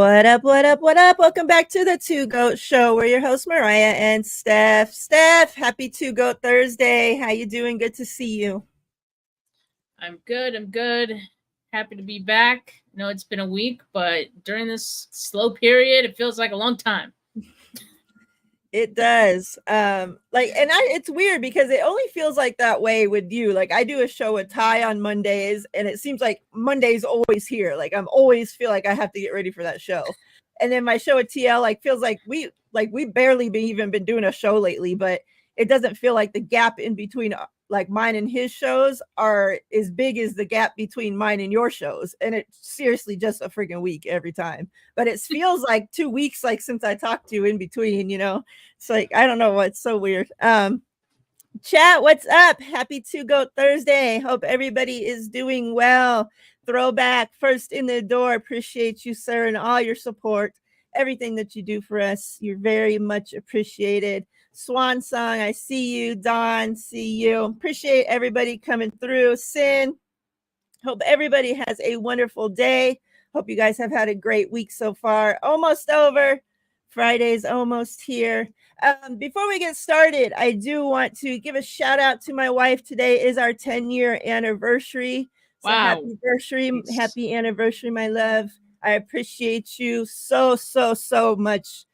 What up, what up, what up? Welcome back to the Two Goat Show. We're your hosts, Miriah and Steph. Steph, happy Two Goat Thursday. How you doing? Good to see you. I'm good. Happy to be back. I know it's been a week, but during this slow period, it feels like a long time. It does. It's weird because it only feels like that way with you. Like I do a show with Ty on Mondays, and it seems like Monday's always here. Like I'm always feel like I have to get ready for that show. And then my show at TL feels like we barely even been doing a show lately, but it doesn't feel like the gap in between like mine and his shows are as big as the gap between mine and your shows. And it's seriously just a freaking week every time. But it feels like 2 weeks like since I talked to you in between, It's like I don't know what's so weird. Chat, what's up? Happy Two Goat Thursday. Hope everybody is doing well. Throwback first in the door. Appreciate you, sir, and all your support. Everything that you do for us. You're very much appreciated. Swan Song, I see you. Dawn, see you. Appreciate everybody coming through. Sin, hope everybody has a wonderful day. Hope you guys have had a great week so far. Almost over. Friday's almost here. Before we get started, I do want to give a shout out to my wife. Today is our 10-year anniversary. So wow. Happy anniversary, my love. I appreciate you so much.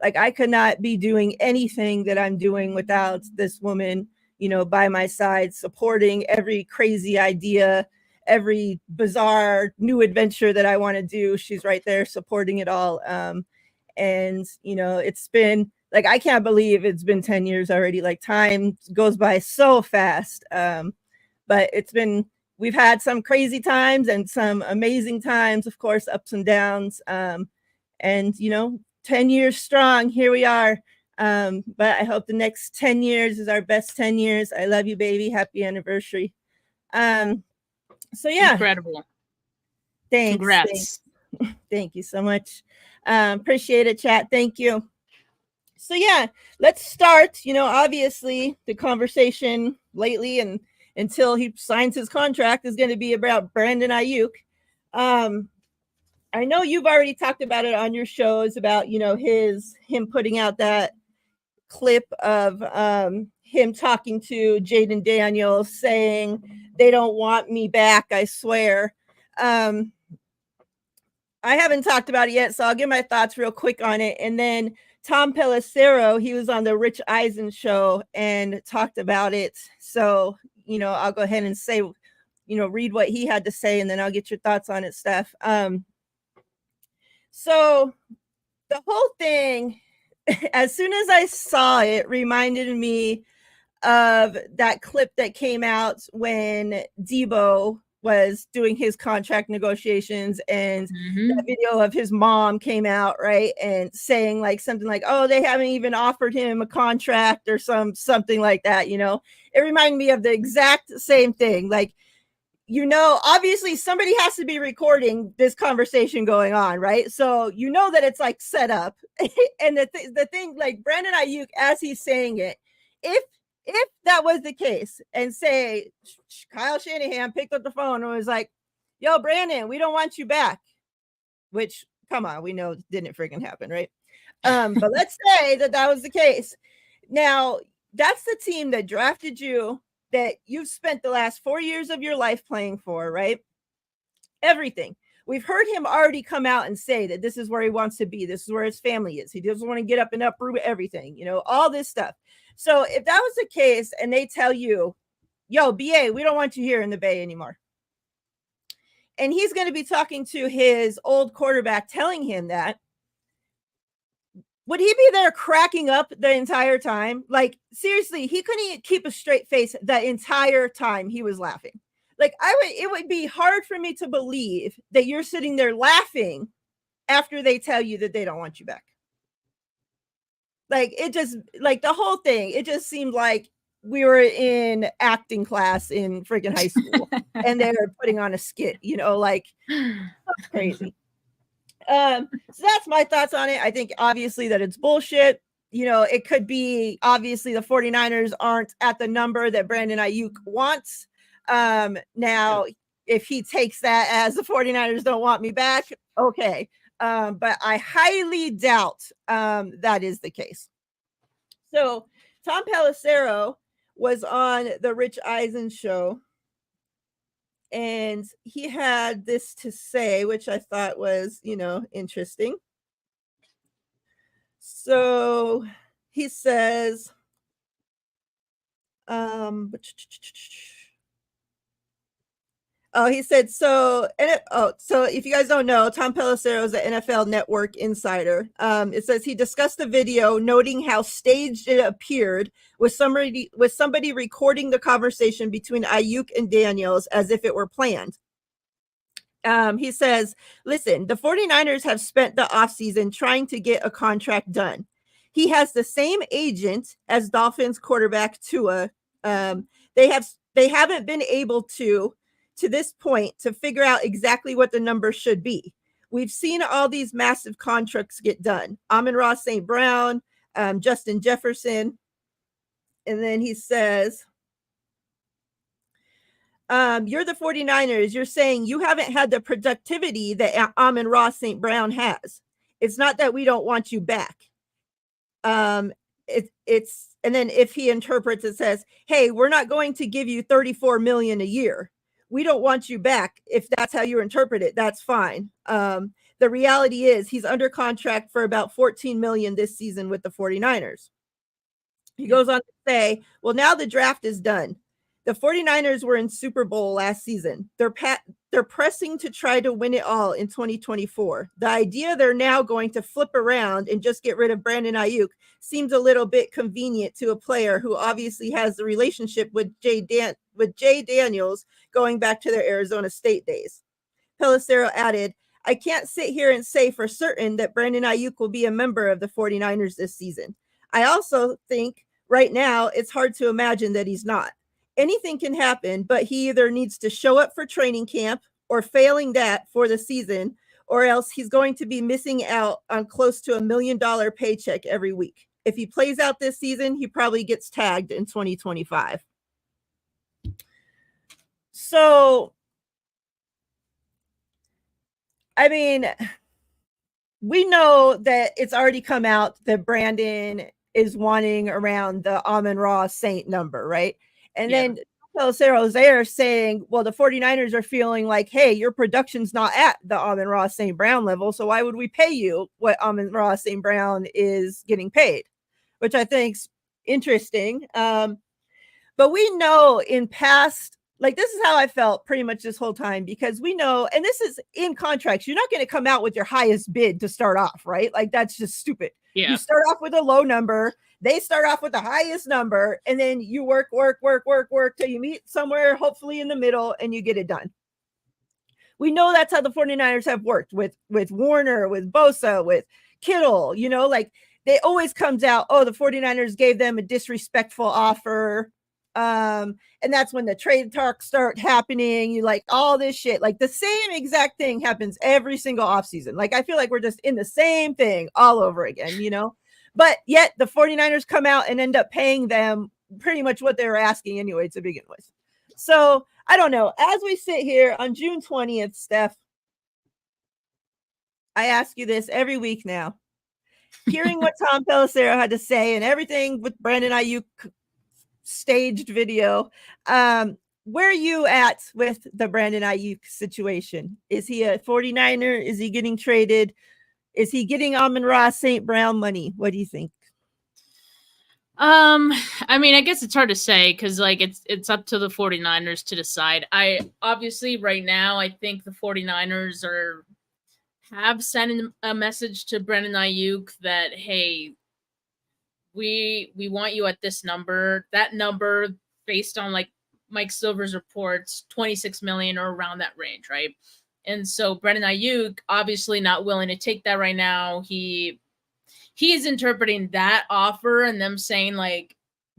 I could not be doing anything that I'm doing without this woman, by my side, supporting every crazy idea, every bizarre new adventure that I want to do. She's right there supporting it all. And it's been like, I can't believe it's been 10 years already. Like time goes by so fast. But we've had some crazy times and some amazing times, of course, ups and downs. And 10 years strong, here we are. But I hope the next 10 years is our best 10 years. I love you, baby. Happy anniversary. So yeah. Incredible. Thanks. Congrats. Thank you so much. Appreciate it, chat. Thank you. So yeah, let's start. Obviously the conversation lately and until he signs his contract is going to be about Brandon Aiyuk. I know you've already talked about it on your shows about, him putting out that clip of him talking to Jaden Daniels saying they don't want me back, I swear. I haven't talked about it yet, so I'll give my thoughts real quick on it. And then Tom Pelissero, he was on the Rich Eisen show and talked about it. So, I'll go ahead and say, read what he had to say, and then I'll get your thoughts on it, Steph. So the whole thing, as soon as I saw it, reminded me of that clip that came out when Debo was doing his contract negotiations, and that video of his mom came out, right, and saying like something like, oh, they haven't even offered him a contract or something like that. It reminded me of the exact same thing. Like, obviously somebody has to be recording this conversation going on, right? So that it's like set up. And the thing, like Brandon Aiyuk, as he's saying it, if that was the case, and say Kyle Shanahan picked up the phone and was like, yo, Brandon, we don't want you back, which, come on, we know didn't freaking happen, right? But let's say that was the case. Now, that's the team that drafted you, that you've spent the last 4 years of your life playing for, right? Everything. We've heard him already come out and say that this is where he wants to be. This is where his family is. He doesn't want to get up and uproot everything, all this stuff. So if that was the case and they tell you, yo, BA, we don't want you here in the Bay anymore, and he's going to be talking to his old quarterback telling him that, would he be there cracking up the entire time? Like, seriously, he couldn't keep a straight face the entire time he was laughing. Like, it would be hard for me to believe that you're sitting there laughing after they tell you that they don't want you back. Like, it just, like, the whole thing, it just seemed like we were in acting class in freaking high school and they were putting on a skit, like, that's crazy. So that's my thoughts on it. I think obviously that it's bullshit. It could be, obviously the 49ers aren't at the number that Brandon Aiyuk wants. Now, if he takes that as the 49ers don't want me back, okay. but I highly doubt that is the case. So Tom Pelissero was on the Rich Eisen show, and he had this to say, which I thought was, interesting. So he says, he said, so if you guys don't know, Tom Pelissero is an NFL Network insider. It says he discussed the video, noting how staged it appeared, with somebody recording the conversation between Aiyuk and Daniels as if it were planned. He says, listen, the 49ers have spent the offseason trying to get a contract done. He has the same agent as Dolphins quarterback Tua. They haven't been able to this point to figure out exactly what the number should be. We've seen all these massive contracts get done. Amon-Ra St. Brown, Justin Jefferson. And then he says, you're the 49ers. You're saying you haven't had the productivity that Amon-Ra St. Brown has. It's not that we don't want you back. It's and then if he interprets it, says, hey, we're not going to give you $34 million a year. We don't want you back. If that's how you interpret it, that's fine. The reality is he's under contract for about $14 million this season with the 49ers. He goes on to say, well, now the draft is done. The 49ers were in Super Bowl last season. They're pressing to try to win it all in 2024. The idea they're now going to flip around and just get rid of Brandon Aiyuk seems a little bit convenient to a player who obviously has the relationship with Jay Daniels going back to their Arizona State days. Pelissero added, I can't sit here and say for certain that Brandon Aiyuk will be a member of the 49ers this season. I also think right now it's hard to imagine that he's not. Anything can happen, but he either needs to show up for training camp or failing that for the season, or else he's going to be missing out on close to $1 million paycheck every week. If he plays out this season, he probably gets tagged in 2025. So, I mean, we know that it's already come out that Brandon is wanting around the Amon-Ra Saint number, right? And then Pelissero's there saying, well, the 49ers are feeling like, hey, your production's not at the Amon-Ra St. Brown level, so why would we pay you what Amon-Ra St. Brown is getting paid? Which I think's interesting. But we know in past, like this is how I felt pretty much this whole time, because we know, and this is in contracts, you're not going to come out with your highest bid to start off, right? Like that's just stupid. Yeah. You start off with a low number. They start off with the highest number, and then you work till you meet somewhere, hopefully in the middle, and you get it done. We know that's how the 49ers have worked with Warner, with Bosa, with Kittle, like they always comes out, oh, the 49ers gave them a disrespectful offer. And that's when the trade talks start happening. You like all this shit, like the same exact thing happens every single offseason. Like, I feel like we're just in the same thing all over again, but yet the 49ers come out and end up paying them pretty much what they were asking anyway to begin with. So I don't know. As we sit here on June 20th, Steph, I ask you this every week now, hearing what Tom Pelissero had to say and everything with Brandon Aiyuk staged video. Where are you at with the Brandon Aiyuk situation? Is he a 49er? Is he getting traded? Is he getting Amon-Ra St. Brown money? What do you think? I mean, I guess it's hard to say because like it's up to the 49ers to decide. I obviously right now I think the 49ers have sent a message to Brandon Aiyuk that, hey, we want you at this number. That number, based on like Mike Silver's reports, 26 million or around that range, right? And so Brandon Aiyuk obviously not willing to take that right now. He is interpreting that offer and them saying like,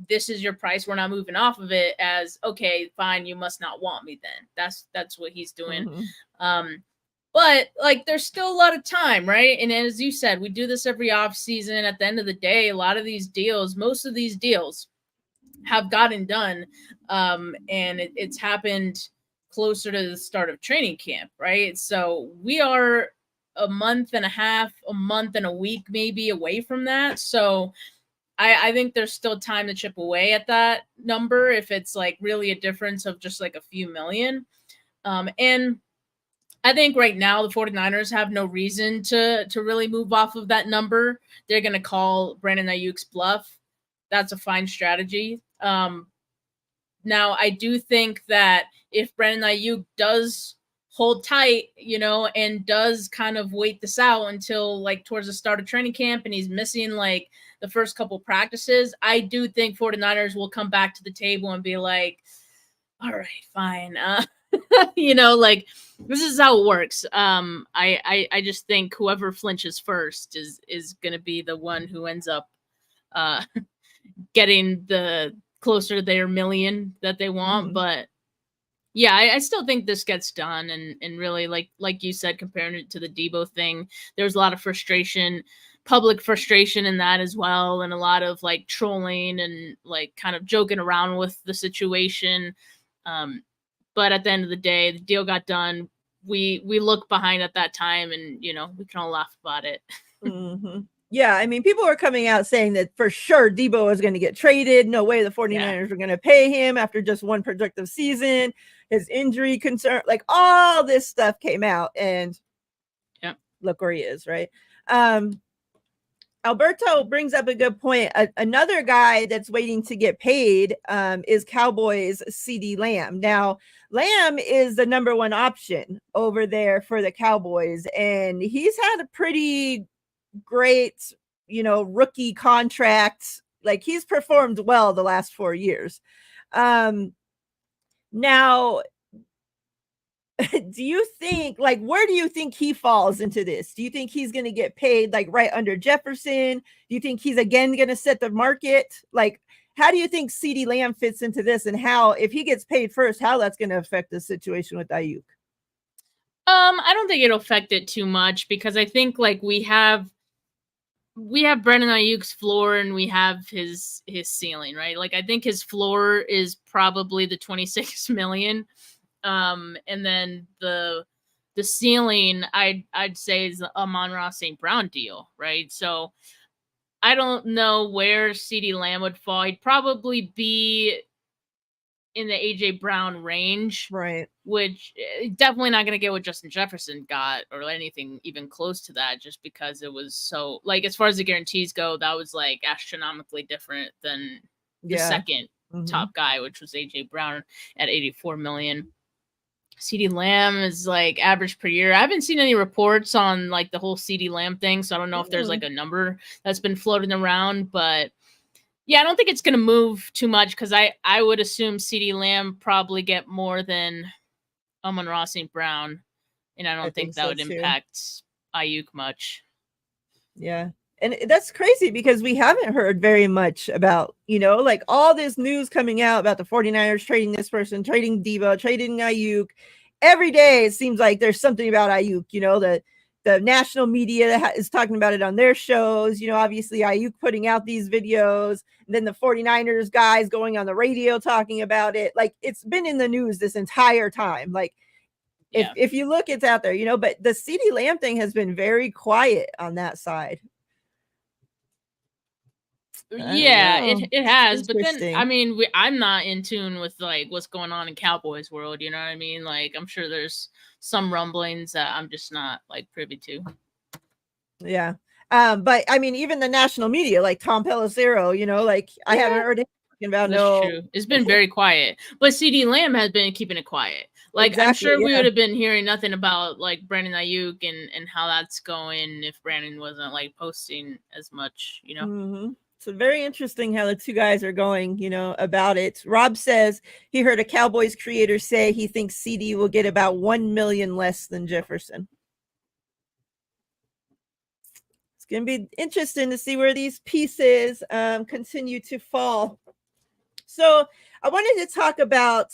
this is your price, we're not moving off of it, as okay, fine, you must not want me then. That's what he's doing. Mm-hmm. But like there's still a lot of time, right? And as you said, we do this every off season. At the end of the day, a lot of these deals, most of these deals have gotten done. And it's happened closer to the start of training camp, right? So we are a month and a half, a month and a week maybe away from that. So I think there's still time to chip away at that number if it's like really a difference of just like a few million. And I think right now the 49ers have no reason to really move off of that number. They're going to call Brandon Aiyuk's bluff. That's a fine strategy. Now, I do think that if Brandon Aiyuk does hold tight, and does kind of wait this out until like towards the start of training camp and he's missing like the first couple practices, I do think 49ers will come back to the table and be like, all right, fine. Like this is how it works. I just think whoever flinches first is going to be the one who ends up getting the closer to their million that they want. Mm-hmm. But yeah, I still think this gets done. And really, like you said, comparing it to the Debo thing, there's a lot of frustration, public frustration in that as well. And a lot of like trolling and like kind of joking around with the situation. But at the end of the day, the deal got done. We look behind at that time and, we can all laugh about it. Mm-hmm. Yeah, I mean, people were coming out saying that for sure Debo was going to get traded. No way the 49ers were going to pay him after just one productive season. His injury concern, like all this stuff came out, and look where he is, right? Alberto brings up a good point. Another guy that's waiting to get paid is Cowboys' CeeDee Lamb. Now, Lamb is the number one option over there for the Cowboys, and he's had a pretty great, rookie contract. Like he's performed well the last 4 years. Now, do you think, like, where do you think he falls into this? Do you think he's going to get paid like right under Jefferson? Do you think he's again going to set the market? Like, how do you think CeeDee Lamb fits into this, and how, if he gets paid first, how that's going to affect the situation with Aiyuk? I don't think it'll affect it too much because I think like we have Brandon Aiyuk's floor and we have his ceiling, right? Like I think his floor is probably the 26 million. And then the ceiling I'd say is the Amon-Ra St. Brown deal, right? So I don't know where CeeDee Lamb would fall. He'd probably be in the AJ Brown range, right? Which definitely not going to get what Justin Jefferson got or anything even close to that, just because it was so like, as far as the guarantees go, that was like astronomically different than the second top guy, which was AJ Brown at 84 million. CeeDee Lamb is like average per year. I haven't seen any reports on like the whole CeeDee Lamb thing, so I don't know if there's like a number that's been floating around, but yeah, I don't think it's going to move too much because I would assume CeeDee Lamb probably get more than Amon-Ra St. Brown, and I don't think that would impact Aiyuk much. Yeah. And that's crazy because we haven't heard very much about, like all this news coming out about the 49ers trading this person, trading Debo, trading Aiyuk. Every day it seems like there's something about Aiyuk, the national media is talking about it on their shows, obviously Aiyuk putting out these videos, and then the 49ers guys going on the radio talking about it. Like it's been in the news this entire time. Like if you look, it's out there, but the CeeDee Lamb thing has been very quiet on that side. Yeah, it has. But then, I mean, I'm not in tune with like what's going on in Cowboys world. You know what I mean? Like, I'm sure there's some rumblings that I'm just not like privy to. Yeah. But I mean, even the national media, like Tom Pelissero, like I haven't heard him talking about. That's true. It's been very quiet. But CeeDee Lamb has been keeping it quiet. Like I'm sure we would have been hearing nothing about like Brandon Aiyuk and how that's going if Brandon wasn't like posting as much. So very interesting how the two guys are going, about it. Rob says he heard a Cowboys creator say he thinks CeeDee will get about 1 million less than Jefferson. It's going to be interesting to see where these pieces continue to fall. So I wanted to talk about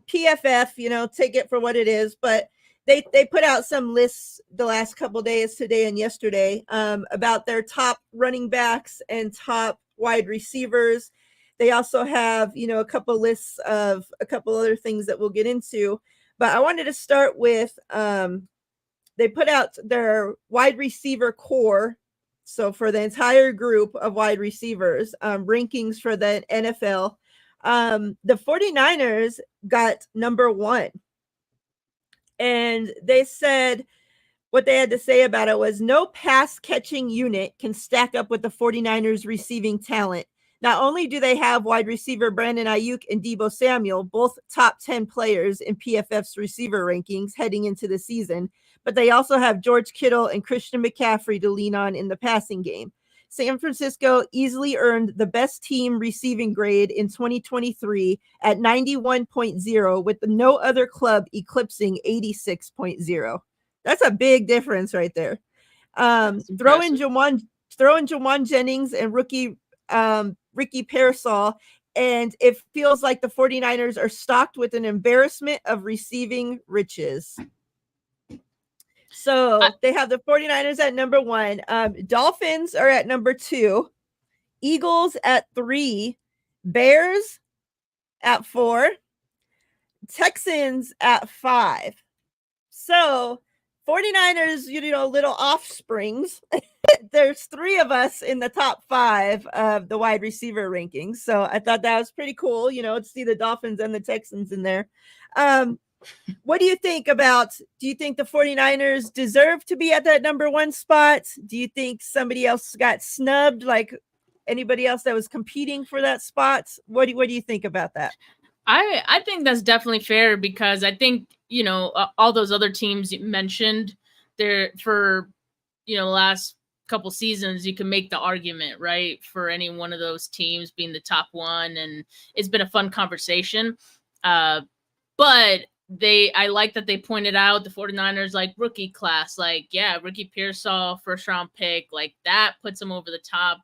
PFF, take it for what it is, but they put out some lists the last couple days, today and yesterday, about their top running backs and top wide receivers. They also have, a couple lists of a couple other things that we'll get into. But I wanted to start with the they put out their wide receiver core. So for the entire group of wide receivers, rankings for the NFL, the 49ers got number 1. And they said what they had to say about it was no pass catching unit can stack up with the 49ers receiving talent. Not only do they have wide receiver Brandon Aiyuk and Deebo Samuel, both top 10 players in PFF's receiver rankings heading into the season, but they also have George Kittle and Christian McCaffrey to lean on in the passing game. San Francisco easily earned the best team receiving grade in 2023 at 91.0, with no other club eclipsing 86.0. That's a big difference right there. Throw in Jawan Jennings and rookie Ricky Pearsall, and it feels like the 49ers are stocked with an embarrassment of receiving riches. So they have the 49ers at number 1. Dolphins are at number 2. Eagles at 3. Bears at 4. Texans at 5. So 49ers, little offsprings. There's 3 of us in the top 5 of the wide receiver rankings. So I thought that was pretty cool, to see the Dolphins and the Texans in there. What do you think do you think the 49ers deserve to be at that number 1 spot? Do you think somebody else got snubbed, like anybody else that was competing for that spot? What do you think about that? I think that's definitely fair, because I think, all those other teams you mentioned there for, last couple seasons, you can make the argument, right, for any one of those teams being the top 1. And it's been a fun conversation. But I like that they pointed out the 49ers, like, rookie class, like, yeah, Ricky Pearsall, first round pick, like that puts them over the top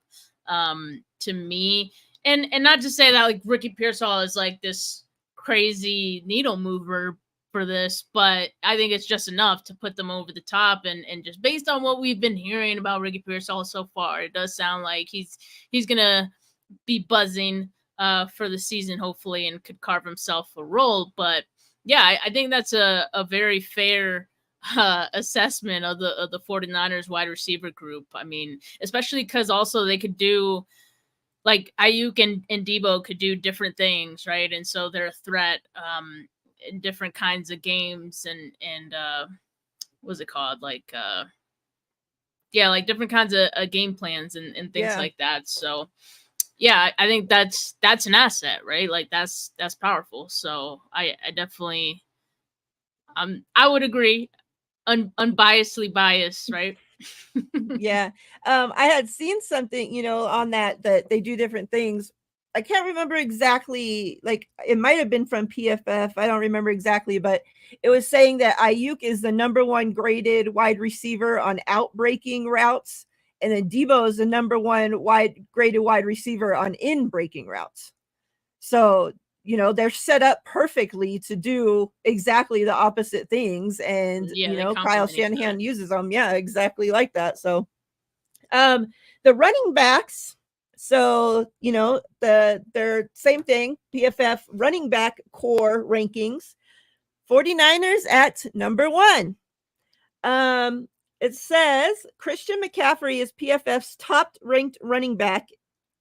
to me. And not to say that like Ricky Pearsall is like this crazy needle mover for this, but I think it's just enough to put them over the top. And just based on what we've been hearing about Ricky Pearsall so far, it does sound like he's gonna be buzzing for the season, hopefully, and could carve himself a role. But yeah, I think that's a very fair assessment of the 49ers wide receiver group. I mean, especially because also they could do, like, Aiyuk and Deebo could do different things, right? And so they're a threat in different kinds of games and what's it called? Like like different kinds of game plans and things like that. So yeah, I think that's an asset, right? Like that's powerful. So I definitely I would agree. Unbiasedly biased, right? Yeah. I had seen something, on that they do different things. I can't remember exactly, like it might have been from PFF. I don't remember exactly, but it was saying that Aiyuk is the number 1 graded wide receiver on out-breaking routes. And then Deebo is the number 1 graded wide receiver on in-breaking routes. So, they're set up perfectly to do exactly the opposite things. And, Kyle Shanahan uses them. Yeah, exactly like that. So, the running backs. So, they're same thing. PFF running back core rankings. 49ers at number 1. It says Christian McCaffrey is PFF's top ranked running back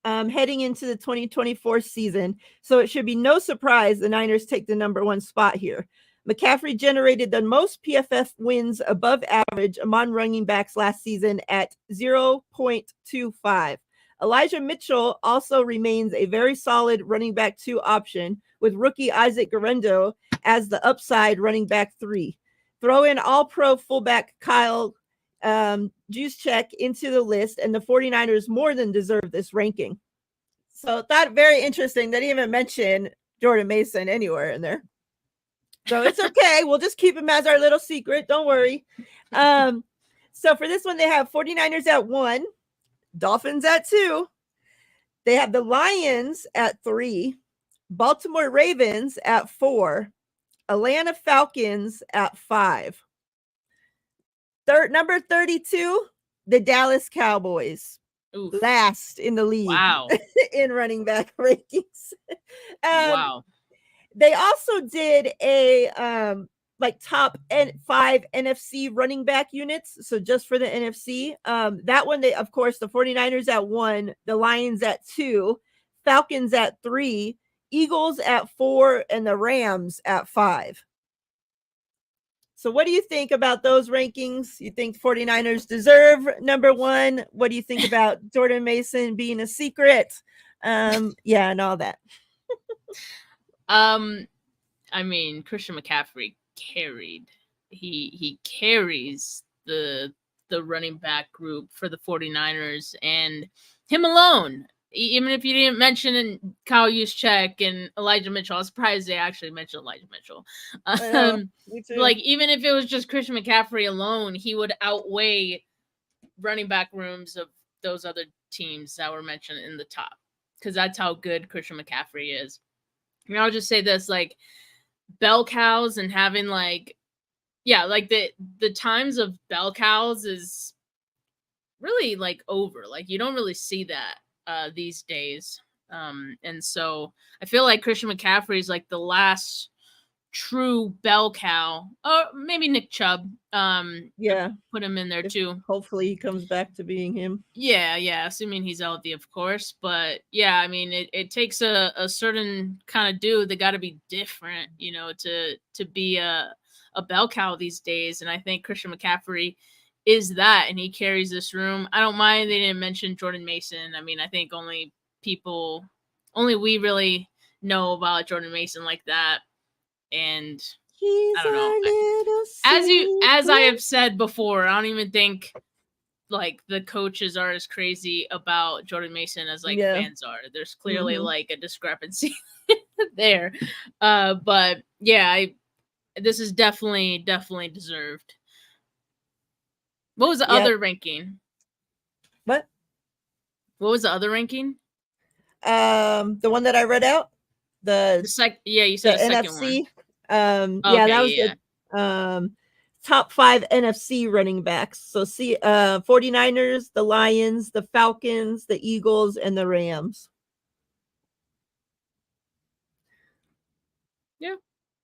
heading into the 2024 season. So it should be no surprise the Niners take the number 1 spot here. McCaffrey generated the most PFF wins above average among running backs last season at 0.25. Elijah Mitchell also remains a very solid running back 2 option, with rookie Isaac Guerendo as the upside running back 3. Throw in all-pro fullback Kyle Juszczyk into the list, and the 49ers more than deserve this ranking. So thought very interesting. They didn't even mention Jordan Mason anywhere in there. So it's okay. We'll just keep him as our little secret. Don't worry. So for this one, they have 49ers at 1, Dolphins at 2. They have the Lions at 3, Baltimore Ravens at 4, Atlanta Falcons at 5. Number 32, the Dallas Cowboys. Oof. Last in the league. Wow. In running back rankings. Wow. They also did a like top 5 NFC running back units. So just for the NFC, that one, they, of course, the 49ers at 1, the Lions at 2, Falcons at 3, Eagles at 4, and the Rams at 5. So what do you think about those rankings? You think 49ers deserve number 1? What do you think about Jordan Mason being a secret? Yeah, and all that. I mean, Christian McCaffrey carried. He carries the running back group for the 49ers, and him alone. Even if you didn't mention Kyle Juszczyk and Elijah Mitchell, I was surprised they actually mentioned Elijah Mitchell. Like, even if it was just Christian McCaffrey alone, he would outweigh running back rooms of those other teams that were mentioned in the top, because that's how good Christian McCaffrey is. And I'll just say this, like, bell cows and having like the times of bell cows is really like over. Like, you don't really see that these days, and so I feel like Christian McCaffrey is like the last true bell cow, or maybe Nick Chubb. Yeah, put him in there too. Hopefully he comes back to being him. Yeah, assuming he's healthy, of course. But yeah, I mean, it takes a certain kind of dude that got to be different, to be a bell cow these days. And I think Christian McCaffrey is that, and he carries this room. I don't mind they didn't mention Jordan Mason. I mean, I think only we really know about Jordan Mason like that. And I don't know. As I have said before, I don't even think like the coaches are as crazy about Jordan Mason as like fans are. There's clearly like a discrepancy there. But yeah, this is definitely deserved. What was the other ranking? What was the other ranking? The one that I read out. You said the second NFC. One. That was the top 5 NFC running backs. So 49ers, the Lions, the Falcons, the Eagles, and the Rams. Yeah.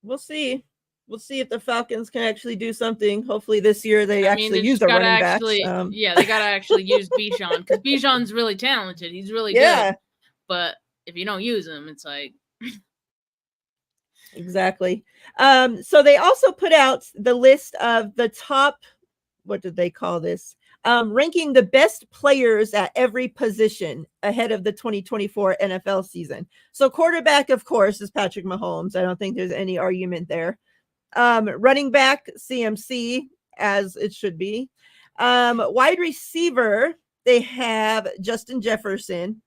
We'll see. We'll see if the Falcons can actually do something. Hopefully this year they use the running backs. Yeah, they got to actually use Bijan, because Bijan's really talented. He's really good. But if you don't use him, it's like... Exactly. So they also put out the list of the top, what did they call this? Ranking the best players at every position ahead of the 2024 NFL season. So quarterback, of course, is Patrick Mahomes. I don't think there's any argument there. Running back, CMC, as it should be. Wide receiver, they have Justin Jefferson.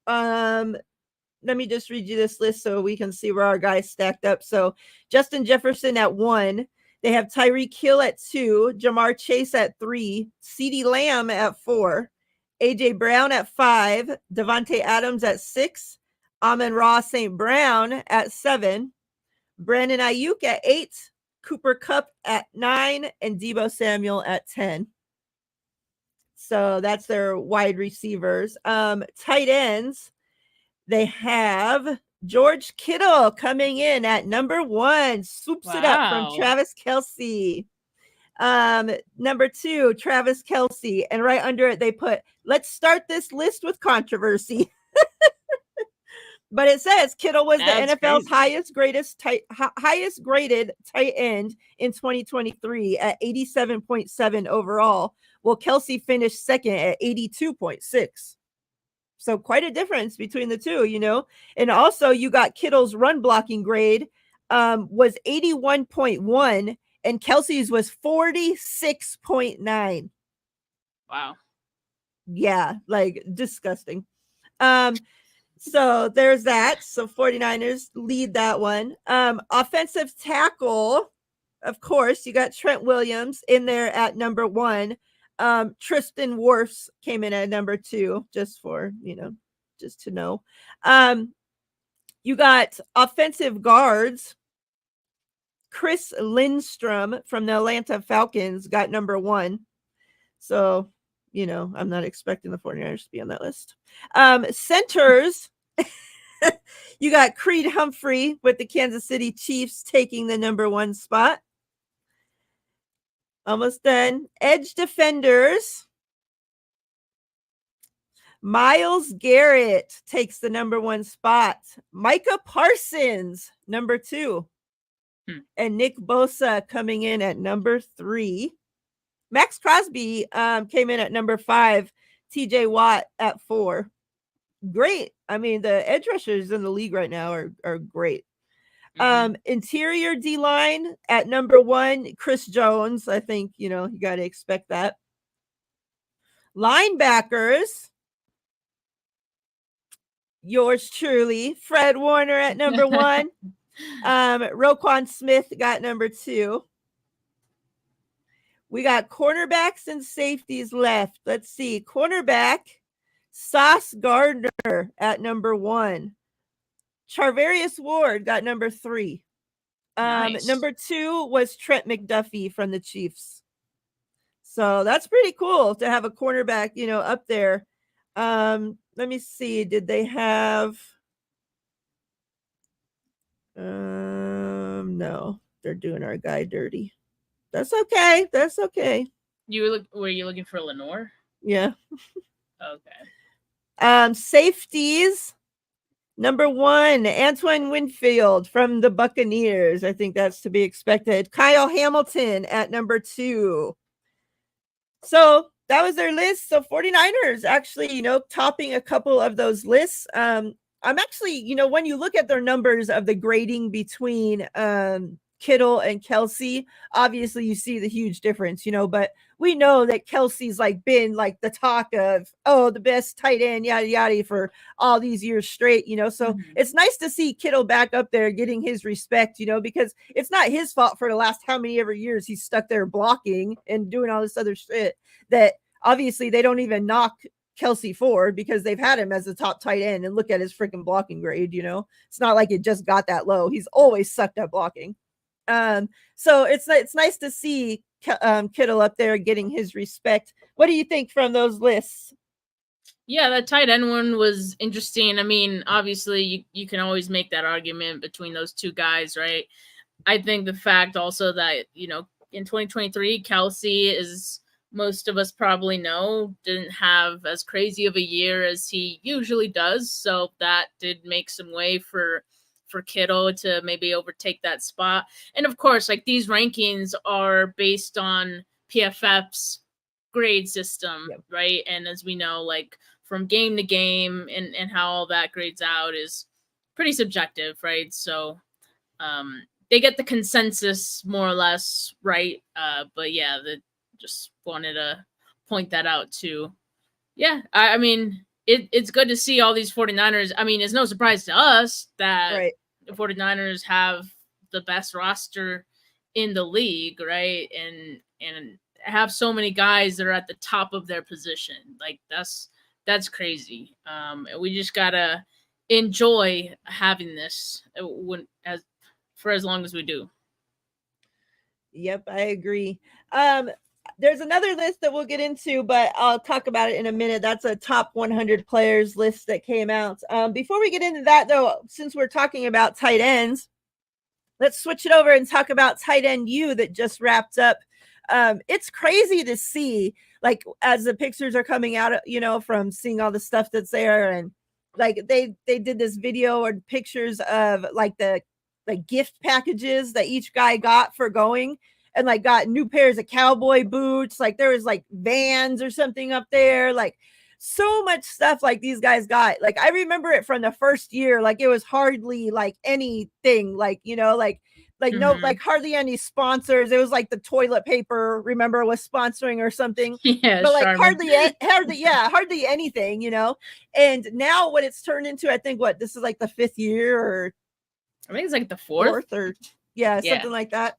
Let me just read you this list so we can see where our guys stacked up. So Justin Jefferson at 1. They have Tyreek Hill at 2. Jamar Chase at 3. CeeDee Lamb at 4. A.J. Brown at 5. Devontae Adams at 6. Amon-Ra St. Brown at 7. Brandon Aiyuk at 8. Cooper Kupp at 9. And Deebo Samuel at 10. So that's their wide receivers. Tight ends. They have George Kittle coming in at number 1. Swoops it up from Travis Kelce. Number 2, Travis Kelce. And right under it, they put, let's start this list with controversy. But it says Kittle was the NFL's highest graded tight end in 2023 at 87.7 overall. Well, Kelce finished second at 82.6. So quite a difference between the two, And also you got Kittle's run blocking grade was 81.1 and Kelce's was 46.9. Wow. Yeah, like disgusting. So there's that. So 49ers lead that one. Offensive tackle, of course, you got Trent Williams in there at number 1. Tristan Wirfs came in at number 2, just for, just to know. You got offensive guards. Chris Lindstrom from the Atlanta Falcons got number 1. So, I'm not expecting the 49ers to be on that list. Centers, you got Creed Humphrey with the Kansas City Chiefs taking the number 1 spot. Almost done. Edge defenders. Myles Garrett takes the number 1 spot. Micah Parsons, number 2. And Nick Bosa coming in at number 3. Max Crosby came in at number 5. TJ Watt at 4. Great. I mean, the edge rushers in the league right now are great. Interior D-line at number 1, Chris Jones. I think, you got to expect that. Linebackers, yours truly, Fred Warner at number 1. Roquan Smith got number 2. We got cornerbacks and safeties left. Let's see. Cornerback, Sauce Gardner at number 1. Charvarius Ward got number 3. Nice. Number 2 was Trent McDuffie from the Chiefs. So that's pretty cool to have a cornerback, up there. Let me see. Did they have? No, they're doing our guy dirty. That's okay. That's okay. Were you looking for Lenore? Yeah. Okay. Safeties. Number 1, Antoine Winfield from the Buccaneers. I think that's to be expected. Kyle Hamilton at number 2. So that was their list. So 49ers actually, topping a couple of those lists. I'm actually, when you look at their numbers of the grading between Kittle and Kelsey, obviously you see the huge difference, but we know that Kelsey's been the talk of, the best tight end, yada, yada, for all these years straight, so it's nice to see Kittle back up there getting his respect, because it's not his fault for the last how many ever years he's stuck there blocking and doing all this other shit that obviously they don't even knock Kelsey for, because they've had him as the top tight end, and look at his freaking blocking grade, it's not like it just got that low. He's always sucked at blocking. So it's nice to see Kittle up there getting his respect. What do you think from those lists? Yeah, that tight end one was interesting. I mean, obviously you can always make that argument between those two guys, right? I think the fact also that, in 2023, Kelsey, is, most of us probably know, didn't have as crazy of a year as he usually does. So that did make some way for Kittle to maybe overtake that spot. And of course, these rankings are based on PFF's grade system, yep, right? And as we know, from game to game and how all that grades out is pretty subjective, right? So they get the consensus more or less right. But yeah, just wanted to point that out too. Yeah, I mean, it's good to see all these 49ers. I mean, it's no surprise to us that the 49ers have the best roster in the league, right? And have so many guys that are at the top of their position. That's crazy. We just gotta enjoy having this for as long as we do. Yep, I agree. There's another list that we'll get into, but I'll talk about it in a minute. That's a top 100 players list that came out. Before we get into that, though, since we're talking about tight ends, let's switch it over and talk about tight end U that just wrapped up. It's crazy to see, as the pictures are coming out, from seeing all the stuff that's there, and they did this video or pictures of the gift packages that each guy got for going. And got new pairs of cowboy boots. There was Vans or something up there. So much stuff these guys got. I remember it from the first year. It was hardly anything. No, hardly any sponsors. It was the toilet paper, remember, was sponsoring or something. Yeah, but hardly anything, And now what it's turned into, I think this is the 5th year, or I think it's the fourth or something like that.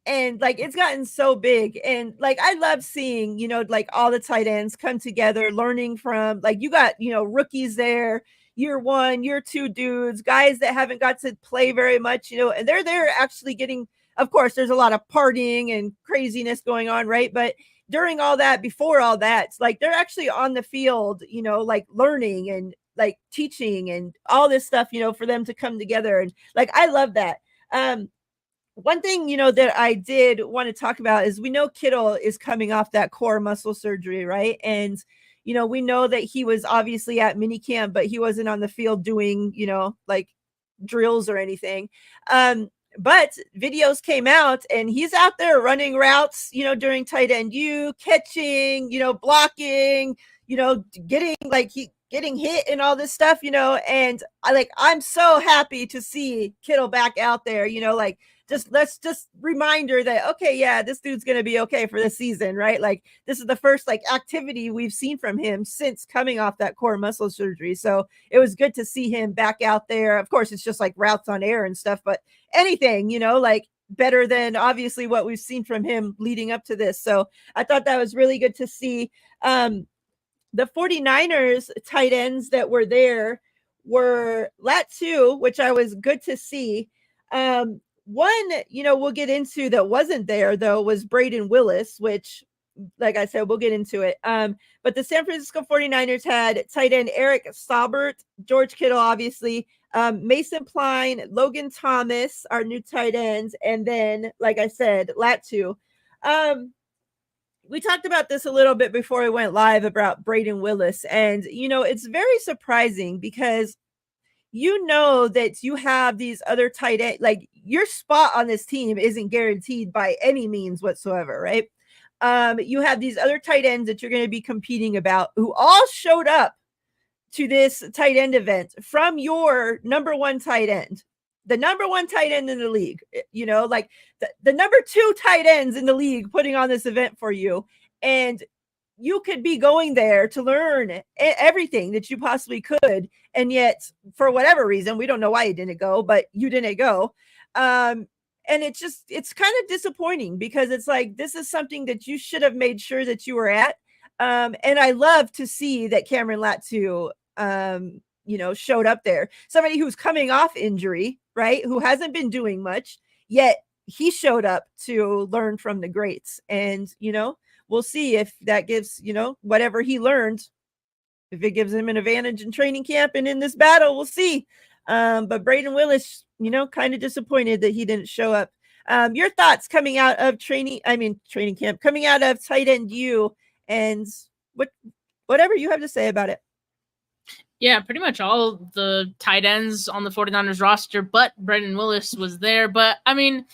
And it's gotten so big, and I love seeing, all the tight ends come together, learning from, you got, rookies there, year 1, year 2 dudes, guys that haven't got to play very much, and they're there actually getting, of course, there's a lot of partying and craziness going on, right? But during all that, before all that, they're actually on the field, learning and teaching and all this stuff, for them to come together. And I love that. one thing, that I did want to talk about is we know Kittle is coming off that core muscle surgery, right? And, we know that he was obviously at minicamp, but he wasn't on the field doing, like drills or anything. But videos came out and he's out there running routes, during tight end U, catching, blocking, getting hit and all this stuff, and I'm so happy to see Kittle back out there, let's just reminder that, okay, yeah, this dude's going to be okay for this season, right? Like this is the first activity we've seen from him since coming off that core muscle surgery. So it was good to see him back out there. Of course, it's just like routes on air and stuff, but anything, better than obviously what we've seen from him leading up to this. So I thought that was really good to see. The 49ers tight ends that were there were Latu, which I was good to see. One, we'll get into that wasn't there though was Brayden Willis, which, like I said, we'll get into it. But the San Francisco 49ers had tight end Eric Saubert, George Kittle, obviously, Mason Pline, Logan Thomas, our new tight ends, and then, like I said, Latu. We talked about this a little bit before we went live about Brayden Willis, and it's very surprising because that you have these other tight end, like your spot on this team isn't guaranteed by any means whatsoever, right? You have these other tight ends that you're going to be competing about who all showed up to this tight end event from your number one tight end, the number one tight end in the league, the number two tight ends in the league putting on this event for you. And you could be going there to learn everything that you possibly could. And yet, for whatever reason, we don't know why you didn't go, but you didn't go. And it's kind of disappointing because it's like, this is something that you should have made sure that you were at. And I love to see that Cameron Latu, showed up there. Somebody who's coming off injury, right? Who hasn't been doing much, yet he showed up to learn from the greats. And, we'll see if that gives, whatever he learned, if it gives him an advantage in training camp and in this battle, we'll see. But Brayden Willis, kind of disappointed that he didn't show up. Your thoughts coming out of training camp, coming out of tight end U, and whatever you have to say about it. Yeah, pretty much all the tight ends on the 49ers roster, but Brandon Willis was there. But I mean,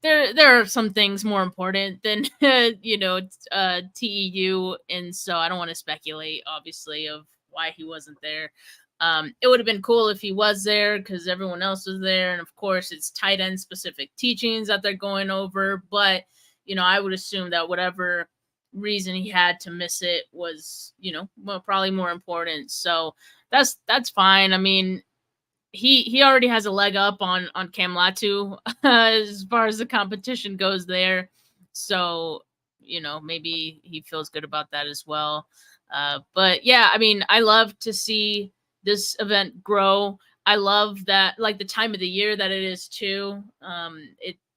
there are some things more important than TEU, and so I don't want to speculate, obviously, of why he wasn't there. It would have been cool if he was there because everyone else was there, and of course, it's tight end specific teachings that they're going over. But I would assume that whatever reason he had to miss it was probably more important. So that's fine. I mean, he already has a leg up on Cam Latu as far as the competition goes there. So, maybe he feels good about that as well. But yeah, I mean, I love to see this event grow. I love that, like the time of the year that it is too.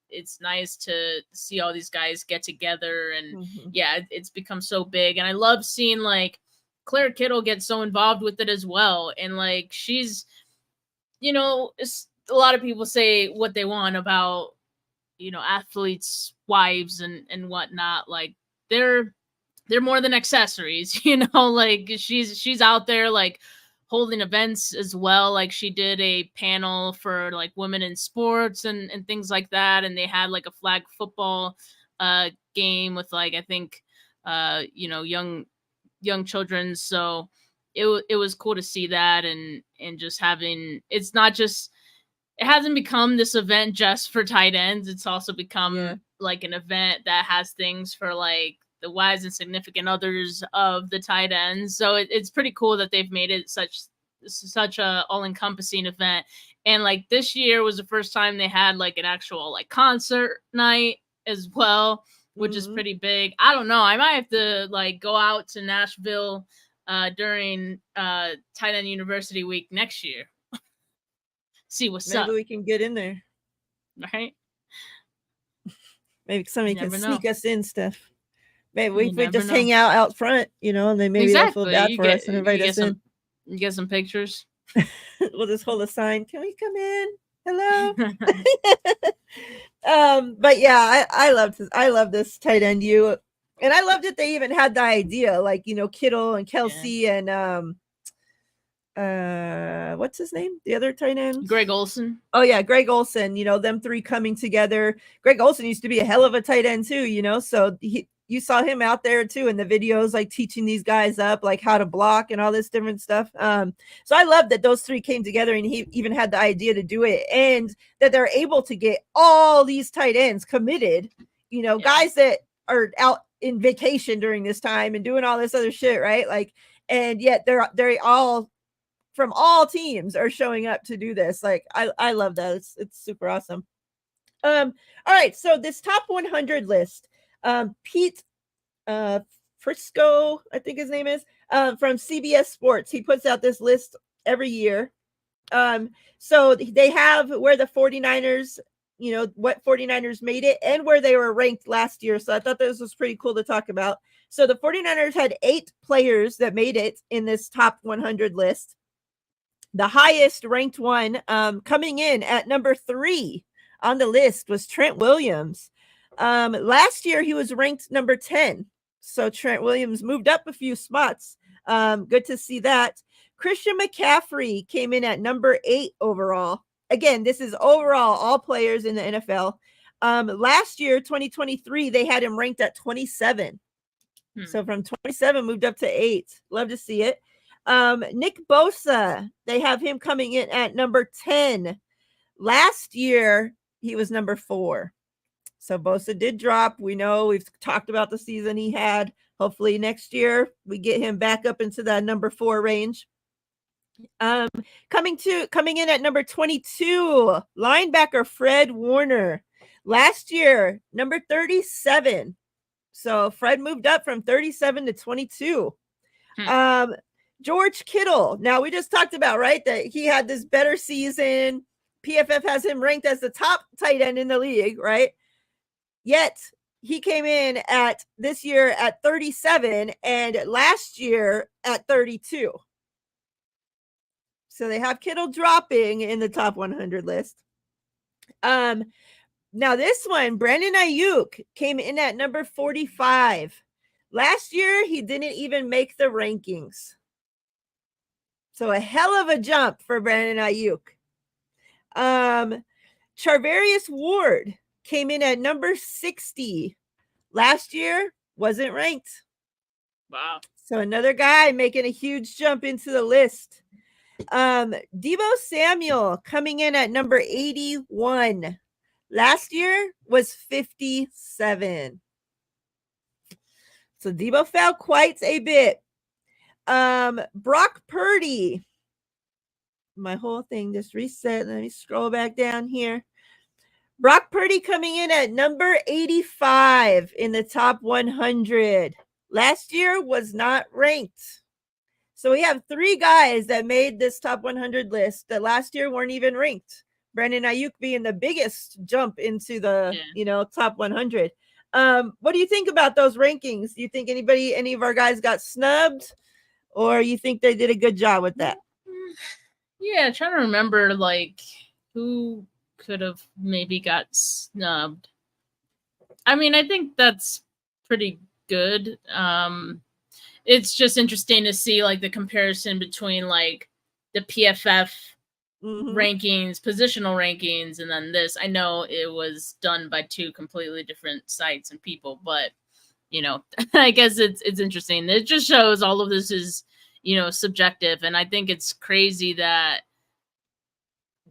It's nice to see all these guys get together and yeah, it's become so big. And I love seeing like Claire Kittle get so involved with it as well. And like, she's, a lot of people say what they want about, athletes' wives and whatnot. Like they're more than accessories, like she's out there like holding events as well. Like she did a panel for like women in sports and things like that. And they had like a flag football game with like, I think, young children. So it was cool to see that and just having, it hasn't become this event just for tight ends. It's also become like an event that has things for like the wives and significant others of the tight ends. So it's pretty cool that they've made it such a all-encompassing event. And like this year was the first time they had like an actual like concert night as well, which is pretty big. I don't know. I might have to like go out to Nashville during Tight End University Week next year. See what's up. Maybe we can get in there. Right? Maybe somebody can sneak us in, Steph. Maybe we just hang out front, and then maybe they'll feel bad for us and invite us in. You get some pictures. We'll just hold a sign. Can we come in? Hello. But yeah, I love this tight end you, and I loved that they even had the idea, like, you know, Kittle and Kelsey and what's his name? The other tight end? Greg Olsen. Oh yeah, Greg Olsen, you know, them three coming together. Greg Olsen used to be a hell of a tight end too, you know, so you saw him out there too in the videos, like teaching these guys up, like how to block and all this different stuff. So I love that those three came together and he even had the idea to do it, and that they're able to get all these tight ends committed, you know, guys that are out in vacation during this time and doing all this other shit, right? Like, and yet they're all from all teams are showing up to do this. Like, I love that. It's super awesome. All right, so this top 100 list, Pete Frisco, I think his name is, from CBS Sports. He puts out this list every year. So they have where the 49ers, you know, what 49ers made it and where they were ranked last year. So I thought this was pretty cool to talk about. So the 49ers had 8 players that made it in this top 100 list. The highest ranked one, coming in at number 3 on the list, was Trent Williams. Last year he was ranked number 10. So Trent Williams moved up a few spots. Good to see that. Christian McCaffrey came in at number 8 overall. Again, this is overall all players in the NFL. Last year, 2023, they had him ranked at 27. So from 27 moved up to 8. Love to see it. Nick Bosa, they have him coming in at number 10. Last year, he was number 4. So Bosa did drop. We know, we've talked about the season he had. Hopefully next year we get him back up into that number 4 range. Coming in at number 22, linebacker Fred Warner. Last year, number 37. So Fred moved up from 37 to 22. George Kittle. Now, we just talked about, right, that he had this better season. PFF has him ranked as the top tight end in the league, right? Yet he came in at this year at 37 and last year at 32. So they have Kittle dropping in the top 100 list. Now this one, Brandon Aiyuk came in at number 45. Last year, he didn't even make the rankings. So a hell of a jump for Brandon Aiyuk. Charvarius Ward came in at number 60. Last year, wasn't ranked. Wow. So another guy making a huge jump into the list. Deebo Samuel coming in at number 81. Last year was 57. So Deebo fell quite a bit. Brock Purdy. My whole thing just reset. Let me scroll back down here. Brock Purdy coming in at number 85 in the top 100. Last year was not ranked. So we have 3 guys that made this top 100 list that last year weren't even ranked. Brandon Aiyuk being the biggest jump into the, top 100. What do you think about those rankings? Do you think any of our guys got snubbed, or you think they did a good job with that? Yeah, trying to remember, like, who could have maybe got snubbed. I mean, I think that's pretty good. It's just interesting to see, like, the comparison between, like, the PFF rankings, positional rankings, and then this. I know it was done by 2 completely different sites and people, but, I guess it's interesting. It just shows all of this is, subjective, and I think it's crazy that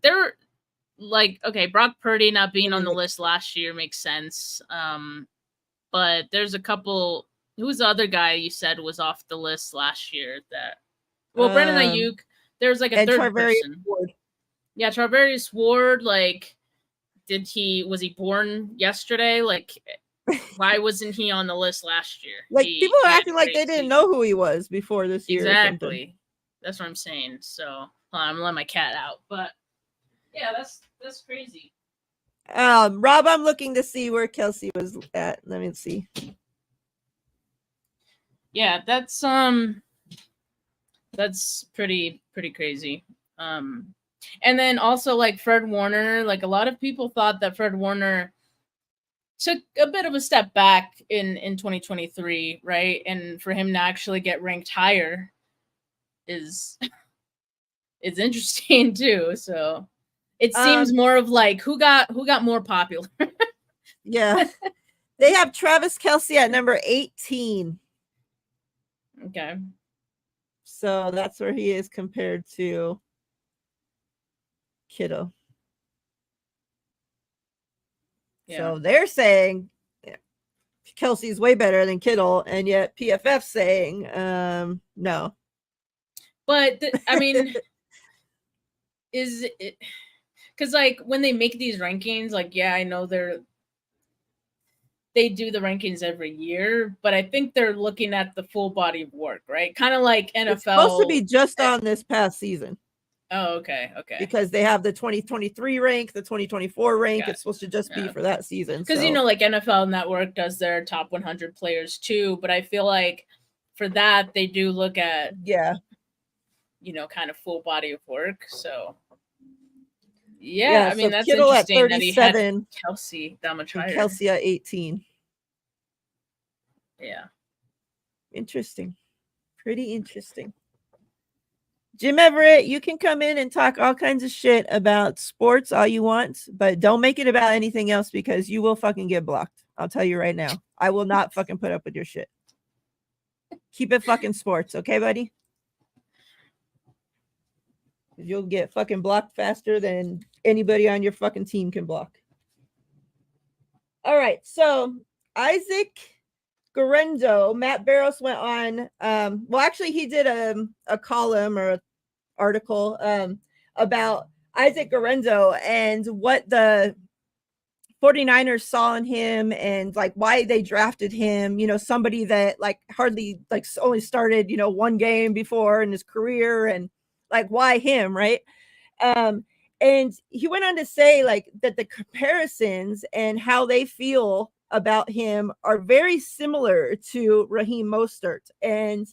they're, like, okay, Brock Purdy not being on the list last year makes sense, but there's a couple. Who was the other guy you said was off the list last year? Brandon Aiyuk. There's like a third person. Ward. Yeah, Charvarius Ward. Like, was he born yesterday? Like, why wasn't he on the list last year? Like, people are acting like they didn't know who he was before this year. Exactly. That's what I'm saying. So I'm gonna let my cat out, but yeah, that's crazy. Rob, I'm looking to see where Kelsey was at. Let me see. Yeah, that's pretty crazy. And then also like Fred Warner, like a lot of people thought that Fred Warner took a bit of a step back in 2023, right? And for him to actually get ranked higher is it's interesting too. So it seems more of like who got more popular. Yeah. They have Travis Kelce at number 18. Okay. So that's where he is compared to Kittle. Yeah. So they're saying Kelsey's way better than Kittle, and yet PFF saying no. But I mean, is it because like when they make these rankings, like yeah, I know they do the rankings every year, but I think they're looking at the full body of work, right? Kind of like NFL. It's supposed to be just on this past season. Oh, okay. Because they have the 2023 rank, the 2024 rank. It's supposed to just be for that season. Because, you know, like NFL Network does their top 100 players too, but I feel like for that, they do look at, you know, kind of full body of work. So, yeah, I mean, that's Kittle interesting at 37, that he had Kelsey that much higher. Kelsey at 18. Yeah. Interesting. Pretty interesting. Jim Everett, you can come in and talk all kinds of shit about sports all you want, but don't make it about anything else because you will fucking get blocked. I'll tell you right now. I will not fucking put up with your shit. Keep it fucking sports, okay, buddy? You'll get fucking blocked faster than anybody on your fucking team can block. All right, so Isaac Guerendo, Matt Barrows went on. Well, actually, he did a column or an article about Isaac Guerendo and what the 49ers saw in him and like why they drafted him. You know, somebody that like hardly like only started, you know, one game before in his career, and like why him, right? And he went on to say like that the comparisons and how they feel about him are very similar to Raheem Mostert, and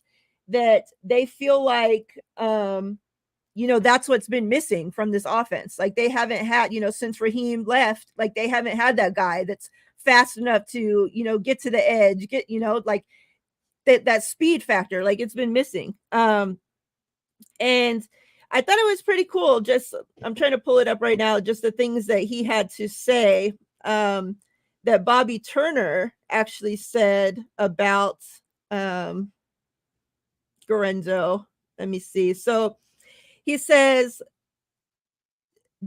that they feel like you know, that's what's been missing from this offense. Like they haven't had, you know, since Raheem left, like they haven't had that guy that's fast enough to, you know, get to the edge, get, you know, like that speed factor, like it's been missing. And I thought it was pretty cool. Just I'm trying to pull it up right now, just the things that he had to say. That Bobby Turner actually said about Guerendo. Let me see. So he says,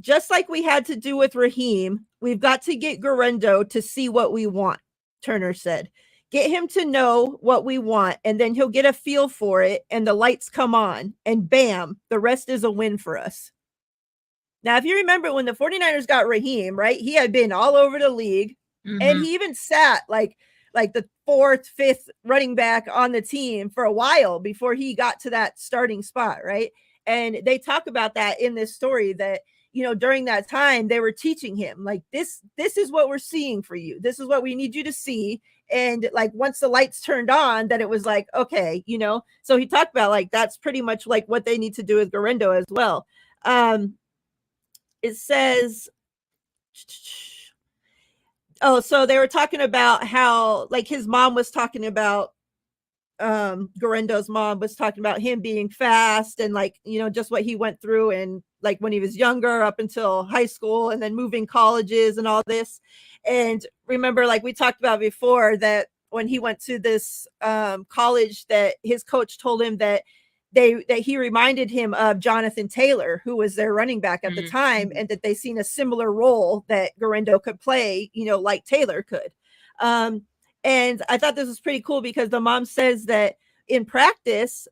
just like we had to do with Raheem, we've got to get Guerendo to see what we want, Turner said. Get him to know what we want, and then he'll get a feel for it, and the lights come on, and bam, the rest is a win for us. Now, if you remember when the 49ers got Raheem, right, he had been all over the league, and he even sat like the 4th, 5th running back on the team for a while before he got to that starting spot, right? And they talk about that in this story that, you know, during that time, they were teaching him like, this is what we're seeing for you. This is what we need you to see. And like, once the lights turned on, that it was like, okay, you know, so he talked about like, that's pretty much like what they need to do with Guerendo as well. It says, oh, so they were talking about how like his mom was talking about Guerendo's mom was talking about him being fast and like, you know, just what he went through and like when he was younger up until high school and then moving colleges and all this. And remember, like we talked about before, that when he went to this college, that his coach told him that he reminded him of Jonathan Taylor, who was their running back at the time, and that they seen a similar role that Guerendo could play, you know, like Taylor could. And I thought this was pretty cool because the mom says that in practice,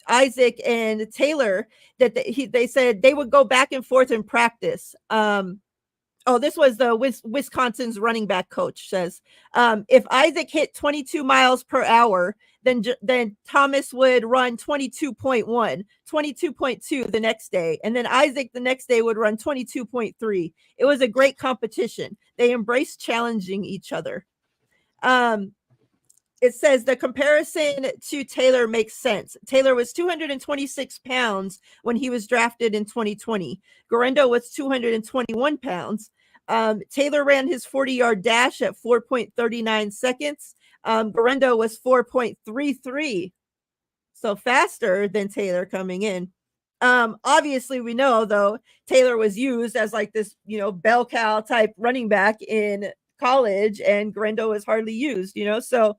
Isaac and Taylor, that they said they would go back and forth in practice. This was the Wisconsin's running back coach says, if Isaac hit 22 miles per hour, then Thomas would run 22.1, 22.2 the next day. And then Isaac the next day would run 22.3. It was a great competition. They embraced challenging each other. it says the comparison to Taylor makes sense. Taylor was 226 pounds when he was drafted in 2020. Guerendo was 221 pounds. Taylor ran his 40-yard dash at 4.39 seconds. Guerendo was 4.33, so faster than Taylor coming in. Obviously, we know though Taylor was used as like this, bell cow type running back in college, and Guerendo is hardly used. So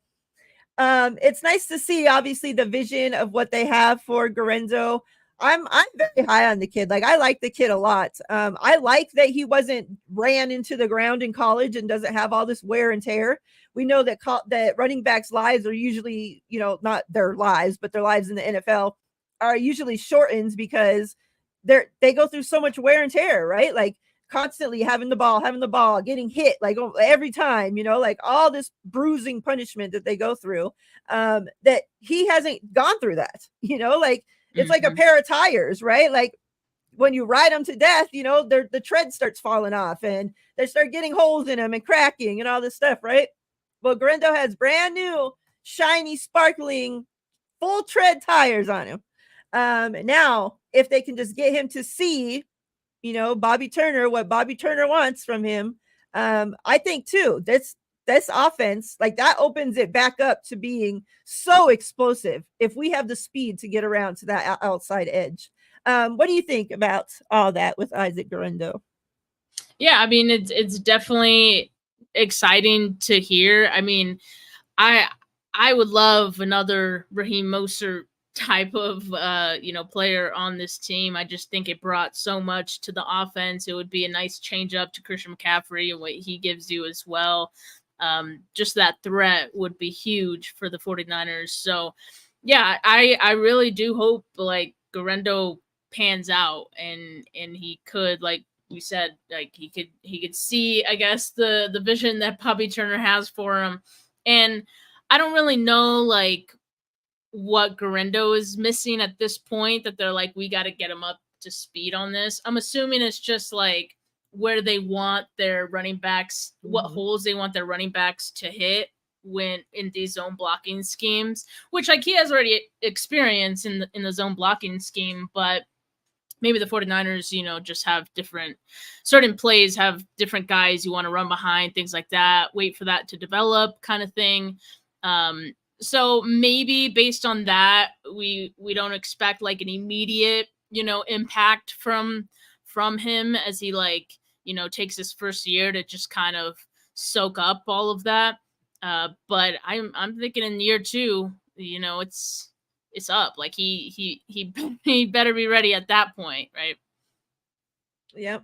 it's nice to see obviously the vision of what they have for Guerendo. I'm very high on the kid. Like, I like the kid a lot. I like that he wasn't ran into the ground in college and doesn't have all this wear and tear. We know that that running backs' lives are usually, not their lives, but their lives in the NFL are usually shortened because they go through so much wear and tear, right? Like, constantly having the ball, getting hit like every time, like all this bruising punishment that they go through, that he hasn't gone through that, like it's like a pair of tires, right? Like when you ride them to death, the tread starts falling off and they start getting holes in them and cracking and all this stuff, right? Well, Guerendo has brand new, shiny, sparkling, full tread tires on him. Now, if they can just get him to see, Bobby Turner, what Bobby Turner wants from him, I think too, this offense, like that opens it back up to being so explosive if we have the speed to get around to that outside edge. What do you think about all that with Isaac Guerendo? Yeah, I mean, it's definitely exciting to hear. I mean, I would love another Raheem Mostert type of player on this team. I just think it brought so much to the offense. It would be a nice change up to Christian McCaffrey and what he gives you as well. Just that threat would be huge for the 49ers. So yeah, I really do hope like Guerendo pans out and he could, like we said, like he could see, I guess, the vision that Bobby Turner has for him. And I don't really know like what Guerendo is missing at this point that they're like, we got to get him up to speed on this. I'm assuming it's just like where they want their running backs, what holes they want their running backs to hit when in these zone blocking schemes, which like he has already experience in the zone blocking scheme, but maybe the 49ers, just have certain plays have different guys you want to run behind, things like that, wait for that to develop kind of thing. So maybe based on that, we don't expect like an immediate, impact from him as he like, takes his first year to just kind of soak up all of that. But I'm thinking in year 2, it's up. Like he better be ready at that point, right? Yep.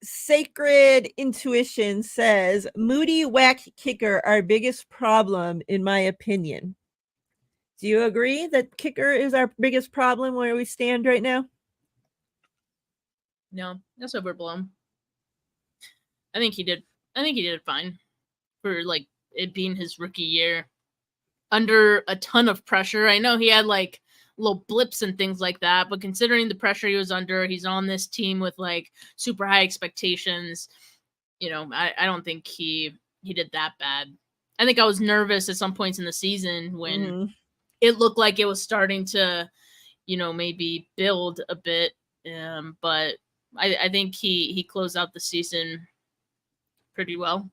Sacred Intuition says moody whack kicker our biggest problem in my opinion. Do you agree that kicker is our biggest problem where we stand right now? No, that's overblown. I think he did fine for like it being his rookie year under a ton of pressure. I know he had like little blips and things like that, but considering the pressure he was under, he's on this team with like super high expectations. I don't think he did that bad. I think I was nervous at some points in the season when it looked like it was starting to, maybe build a bit. But I think he closed out the season pretty well.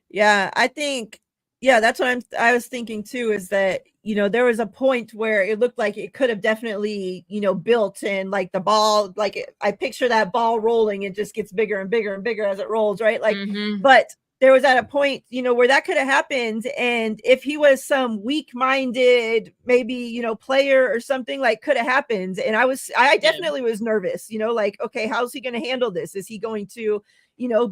Yeah, I think, that's what I was thinking too, is that, there was a point where it looked like it could have definitely, built, and like the ball, like I picture that ball rolling, it just gets bigger and bigger and bigger as it rolls, right? Like, but there was at a point, where that could have happened. And if he was some weak-minded, maybe, player or something, like could have happened. And I definitely was nervous, like, okay, how's he going to handle this? Is he going to,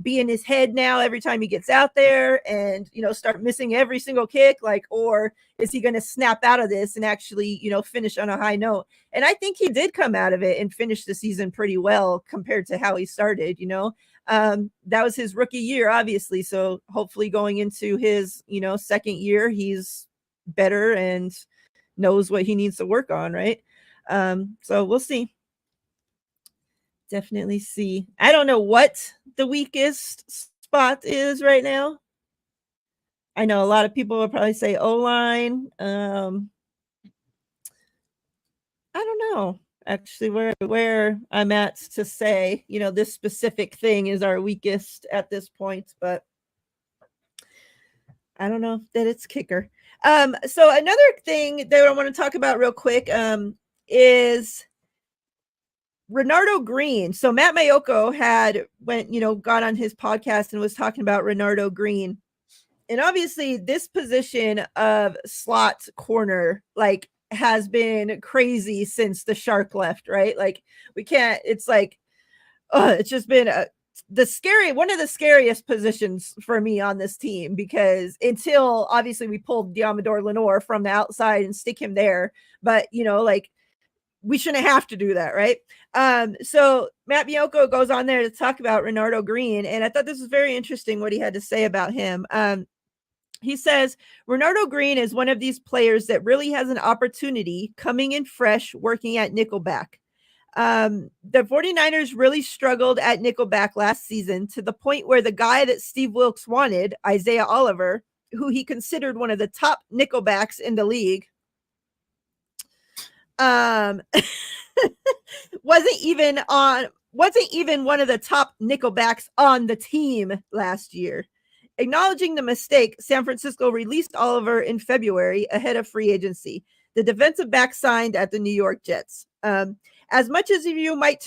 be in his head now every time he gets out there and, start missing every single kick, like, or is he going to snap out of this and actually, finish on a high note? And I think he did come out of it and finish the season pretty well compared to how he started, that was his rookie year, obviously. So hopefully going into his, second year, he's better and knows what he needs to work on. Right. So we'll see. Definitely see. I don't know what the weakest spot is right now. I know a lot of people will probably say O-line. I don't know actually where I'm at to say, this specific thing is our weakest at this point, but I don't know that it's kicker. So another thing that I want to talk about real quick is Renardo Green. So Matt Mayoko got on his podcast and was talking about Renardo Green. And obviously this position of slot corner, has been crazy since the Shark left, right? It's just been one of the scariest positions for me on this team, because until obviously we pulled Diamador Lenore from the outside and stick him there, but we shouldn't have to do that, right? So Matt Bianco goes on there to talk about Renardo Green, and I thought this was very interesting what he had to say about him. He says, Renardo Green is one of these players that really has an opportunity coming in fresh, working at nickelback. The 49ers really struggled at nickelback last season, to the point where the guy that Steve Wilkes wanted, Isaiah Oliver, who he considered one of the top nickelbacks in the league, wasn't even one of the top nickelbacks on the team last year. Acknowledging the mistake, San Francisco released Oliver in February ahead of free agency. The defensive back signed at the New York Jets. As much as you might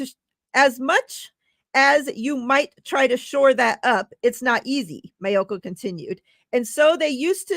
try to shore that up, it's not easy, Mayoko continued. And so they used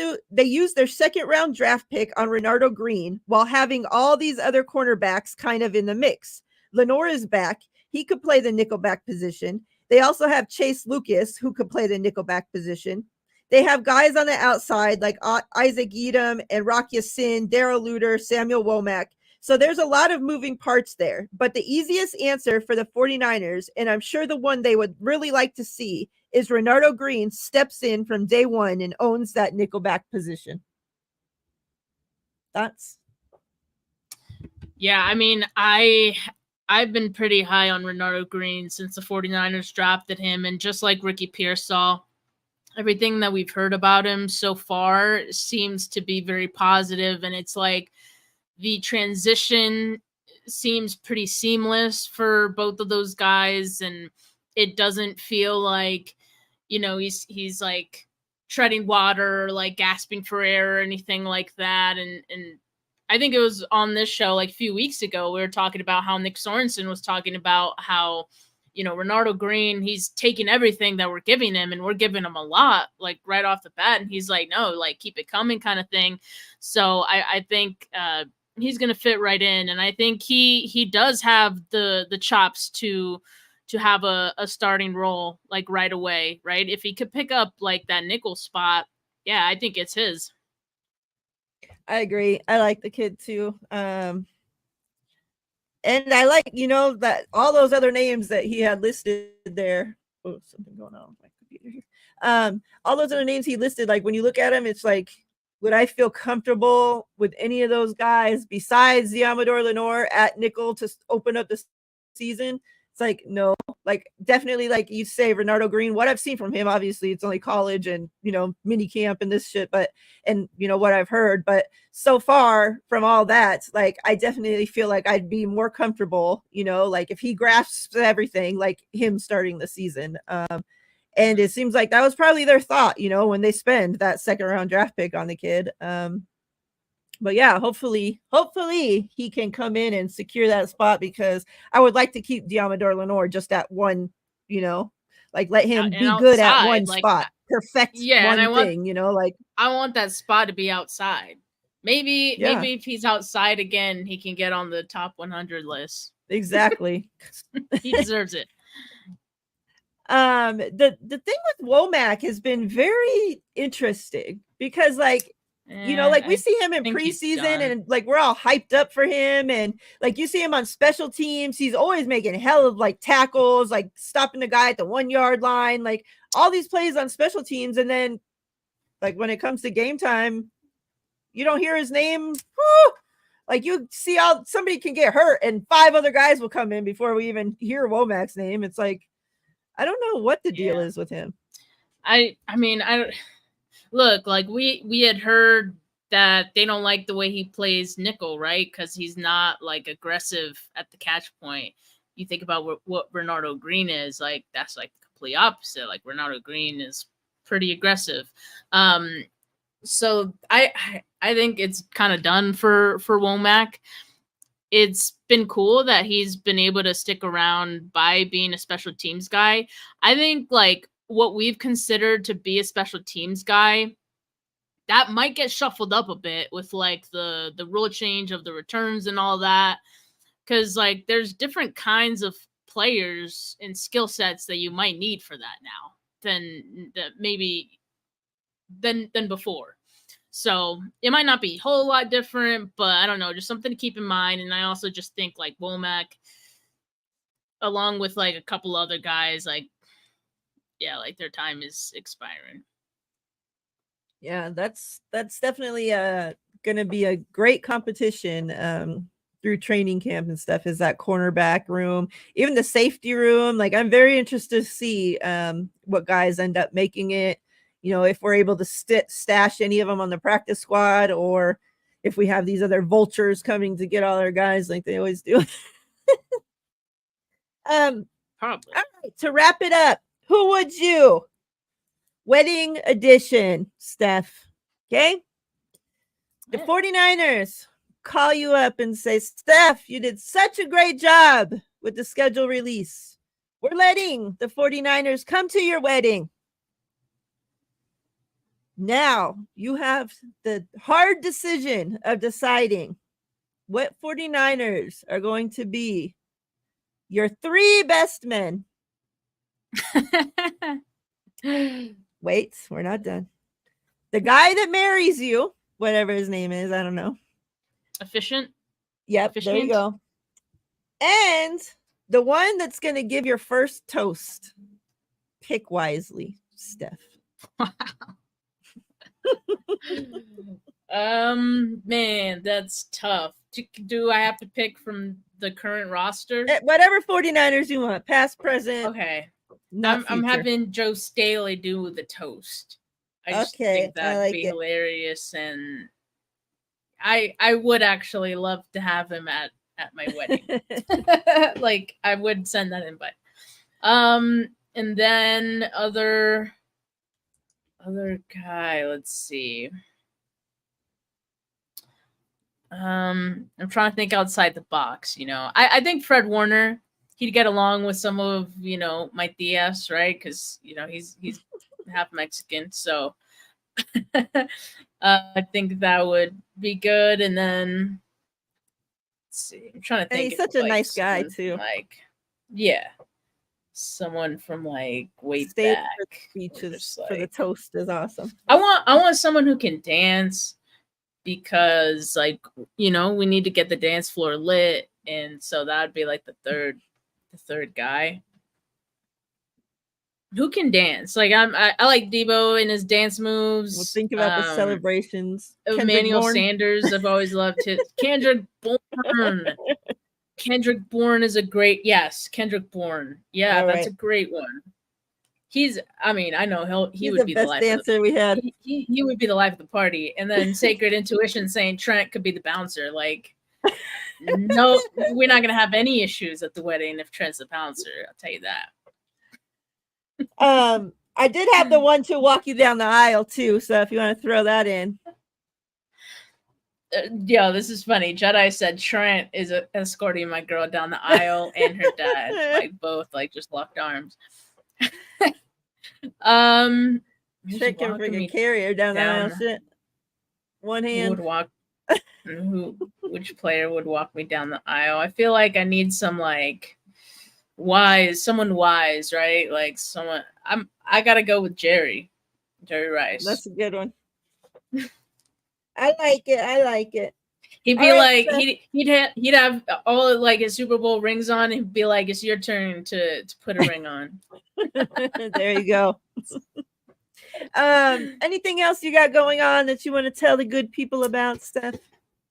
their second round draft pick on Renardo Green while having all these other cornerbacks kind of in the mix. Lenore is back. He could play the nickelback position. They also have Chase Lucas, who could play the nickelback position. They have guys on the outside like Isaac Edom and Rocky Sin, Darrell Luter, Samuel Womack. So there's a lot of moving parts there. But the easiest answer for the 49ers, and I'm sure the one they would really like to see, is Renardo Green steps in from day one and owns that nickelback position. Thoughts? Yeah, I mean, I've been pretty high on Renardo Green since the 49ers drafted him. And just like Ricky Pearsall, everything that we've heard about him so far seems to be very positive. And it's like the transition seems pretty seamless for both of those guys. And it doesn't feel like, he's like treading water, like gasping for air or anything like that. And I think it was on this show like a few weeks ago, we were talking about how Nick Sorensen was talking about how, Renardo Green, he's taking everything that we're giving him and we're giving him a lot, like right off the bat. And he's like, no, like keep it coming kind of thing. So I think he's going to fit right in. And I think he does have the chops to have a starting role like right away, right? If he could pick up like that nickel spot, yeah, I think it's his. I agree. I like the kid too. And I like, that all those other names that he had listed there. Oh, something going on with my computer here. All those other names he listed, like when you look at them, it's like, would I feel comfortable with any of those guys besides Diamador Lenore at nickel to open up the season? It's like, no, like definitely, like you say, Renardo Green, what I've seen from him, obviously it's only college and, mini camp and this shit, and what I've heard, but so far from all that, like, I definitely feel like I'd be more comfortable, like if he grasps everything, like him starting the season. And it seems like that was probably their thought, when they spend that second round draft pick on the kid. But yeah, hopefully he can come in and secure that spot, because I would like to keep Diamador Lenore just at one, like let him be good at one spot, perfect one thing, like I want that spot to be outside. Maybe if he's outside again, he can get on the top 100 list. Exactly. He deserves it. The thing with Womack has been very interesting, because like, like we see him in preseason and like we're all hyped up for him, and like you see him on special teams, he's always making hell of like tackles, like stopping the guy at the 1 yard line, like all these plays on special teams, and then like when it comes to game time, you don't hear his name. Like you see how somebody can get hurt and 5 other guys will come in before we even hear Womack's name. It's like, I don't know what the deal is with him. I mean, look, like we had heard that they don't like the way he plays nickel, right? Because he's not like aggressive at the catch point. You think about what Renardo Green is like. That's like the complete opposite. Like Renardo Green is pretty aggressive. So I think it's kind of done for Womack. It's been cool that he's been able to stick around by being a special teams guy. I think like what we've considered to be a special teams guy, that might get shuffled up a bit with like the rule change of the returns and all that. Cause like there's different kinds of players and skill sets that you might need for that now than before. So it might not be a whole lot different, but I don't know, just something to keep in mind. And I also just think like Womack, along with like a couple other guys, like, yeah, like their time is expiring. Yeah, that's definitely going to be a great competition through training camp and stuff, is that cornerback room, even the safety room. Like I'm very interested to see what guys end up making it. You know, if we're able to stash any of them on the practice squad, or if we have these other vultures coming to get all our guys like they always do. Probably. All right, to wrap it up, who would you? Wedding edition, Steph. Okay? The 49ers call you up and say, Steph, you did such a great job with the schedule release. We're letting the 49ers come to your wedding. Now you have the hard decision of deciding what 49ers are going to be your 3 best men. Wait, we're not done. The guy that marries you, whatever his name is, I don't know. Efficient? Yep, Efficient. There you go. And the one that's going to give your first toast. Pick wisely, Steph. Wow. Man, that's tough. Do I have to pick from the current roster? Whatever 49ers you want, past, present. Okay. I'm having Joe Staley do the toast. I just think that'd be hilarious, and I would actually love to have him at my wedding. Like I would send that invite. And then other guy, let's see. I'm trying to think outside the box, you know. I think Fred Warner, he'd get along with some of, you know, my tias, right? Because, you know, he's half Mexican. So I think that would be good. And then let's see. I'm trying to think. And he's such a nice guy too. Like, yeah. Someone from like way back. Speeches for the toast is awesome. I want someone who can dance, because like, you know, we need to get the dance floor lit, and so that'd be like the third guy who can dance. Like I like Debo and his dance moves. Well, think about the celebrations. Emmanuel Sanders, I've always loved his. Kendrick Bourne. Kendrick Bourne is a great, yes, Kendrick Bourne. Yeah, all that's right. A great one. I know he would be the best dancer we had. He would be the life of the party. And then Sacred Intuition saying Trent could be the bouncer. Like, no, we're not gonna have any issues at the wedding if Trent's the bouncer. I'll tell you that. I did have the 1-2 walk you down the aisle too. So if you want to throw that in. Yo, this is funny. Jedi said Trent is escorting my girl down the aisle, and her dad, like both, like just locked arms. Shit can freaking carry her down the aisle. Shit. One hand. Which player would walk me down the aisle? I feel like I need some like someone wise, right? Like someone. I gotta go with Jerry Rice. That's a good one. I like it. He'd be like, he'd have all like his Super Bowl rings on. And he'd be like, it's your turn to put a ring on. There you go. Anything else you got going on that you want to tell the good people about, Steph?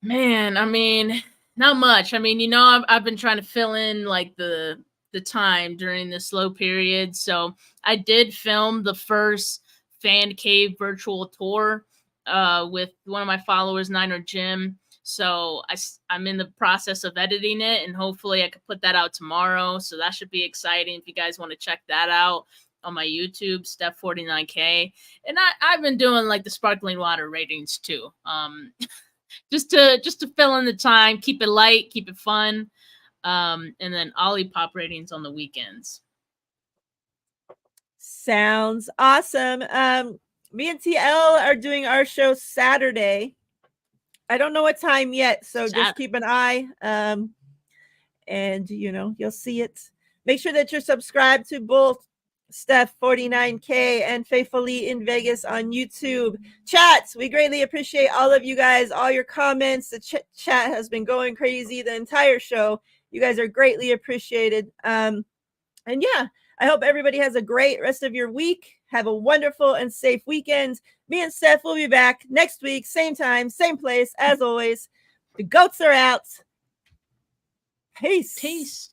Man, I mean, not much. I mean, you know, I've been trying to fill in like the time during the slow period. So I did film the first fan cave virtual tour with one of my followers, Niner Jim. So I'm in the process of editing it, and hopefully I can put that out tomorrow. So that should be exciting if you guys want to check that out on my YouTube, Steph 49K. And I've been doing like the sparkling water ratings too. Just to fill in the time, keep it light, keep it fun. And then Ollie Pop ratings on the weekends. Sounds awesome. Me and TL are doing our show Saturday. I don't know what time yet, so just keep an eye. And you'll see it. Make sure that you're subscribed to both Steph 49K and Faithfully in Vegas on YouTube. Chats, we greatly appreciate all of you guys, all your comments. The chat has been going crazy the entire show. You guys are greatly appreciated. And yeah, I hope everybody has a great rest of your week. Have a wonderful and safe weekend. Me and Steph will be back next week, same time, same place, as always. The goats are out. Peace. Peace.